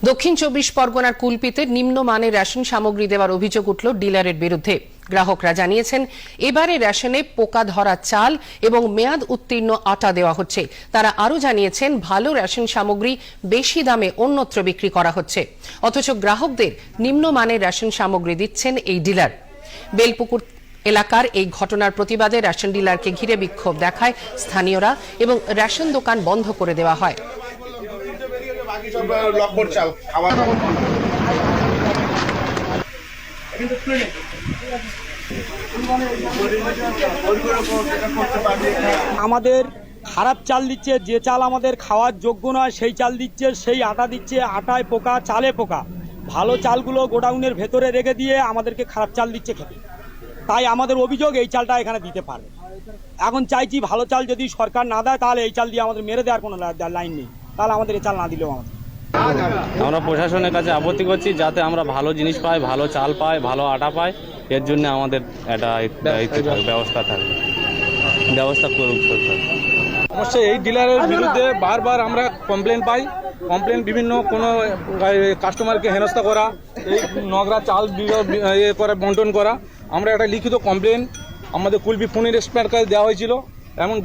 দক্ষিণ ২৪ পরগনার কুলপিতে নিম্নমানের রেশন সামগ্রী দেওয়ার অভিযোগ উঠল ডিলারের বিরুদ্ধে। গ্রাহকরা জানিয়েছেন, এবারে রেশনে পোকা ধরা চাল এবং মেয়াদ উত্তীর্ণ আটা দেওয়া হচ্ছে। তারা আরও জানিয়েছেন, ভালো রেশন সামগ্রী বেশি দামে অন্যত্র বিক্রি করা হচ্ছে, অথচ গ্রাহকদের নিম্নমানের রেশন সামগ্রী দিচ্ছেন এই ডিলার। বেলপুকুর এলাকার এই ঘটনার প্রতিবাদে রেশন ডিলারকে ঘিরে বিক্ষোভ দেখায় স্থানীয়রা এবং রেশন দোকান বন্ধ করে দেওয়া হয়। আমাদের খারাপ চাল দিচ্ছে, যে চাল আমাদের খাওয়ার যোগ্য নয় সেই চাল দিচ্ছে, সেই আটা দিচ্ছে, আটায় পোকা, চালে পোকা। ভালো চালগুলো গোডাউনের ভেতরে রেখে দিয়ে আমাদেরকে খারাপ চাল দিচ্ছে খেতে। তাই আমাদের অভিযোগ, এই চালটা এখানে দিতে পারে। এখন চাইছি ভালো চাল যদি সরকার না দেয় তাহলে এই চাল দিয়ে আমাদের মেরে দেওয়ার কোনো লাইন নেই, তাহলে আমাদের এই চাল না দিলেও আমাদের। আমরা প্রশাসনের কাছে আপত্তি করছি, যাতে আমরা ভালো জিনিস পাই, ভালো চাল পাই, ভালো আটা পাই। এর জন্য আমাদের একটা ব্যবস্থা করুক সরকার। অবশ্যই এই ডিলারের বিরুদ্ধে বারবার আমরা কমপ্লেন পাই। বিভিন্ন কোনো কাস্টমারকে হেনস্থা করা, এই নোংরা চাল করা, বন্টন করা। আমরা একটা লিখিত কমপ্লেন আমাদের কুলপি ফোনের এক্সপার্ট কাছে দেওয়া হয়েছিল এবং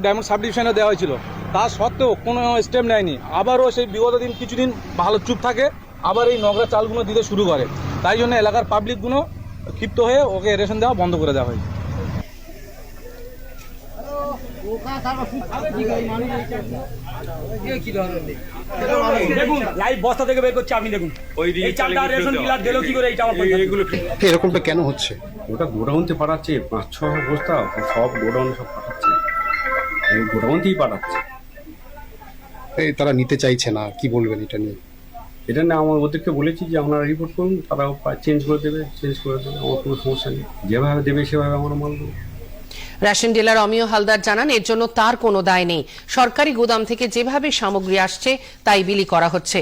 ডায়মন্ড সাব ডিভিশনে দেওয়া হয়েছিল। তা সত্ত্বেও কোনো স্টেপ নেয়নি। আবারও সেই বিগত দিন কিছুদিন ভালো চুপ থাকে, আবার এই নোংরা চালগুলো দিতে শুরু করে। তাই জন্য এলাকার পাবলিকগুলো ক্ষিপ্ত হয়ে ওকে রেশন দেওয়া বন্ধ করে দেওয়া হয়েছে। বস্তা থেকে বের করছে, আপনি দেখুন এরকমটা কেন হচ্ছে? ওটা গোডাউনতে পাঠাচ্ছে, ৫-৬ বস্তা সব গোডাউনে সব পাঠাচ্ছে, গোডাউনতেই পাঠাচ্ছে। এই তারা নিতে চাইছে না, কি বলবেন এটা নিয়ে? এটা না, আমার ওদেরকে বলেছি যে আপনারা রিপোর্ট করুন, তারা চেঞ্জ করে দেবে। আমার কোনো সমস্যা নেই, যেভাবে দেবে সেভাবে আমরা মানব। রেশন ডিলার অমিয় হালদার জানান, এর জন্য তার কোনো দায় নেই। সরকারি গুদাম থেকে যেভাবে সামগ্রী আসছে তাই বিলি করা হচ্ছে।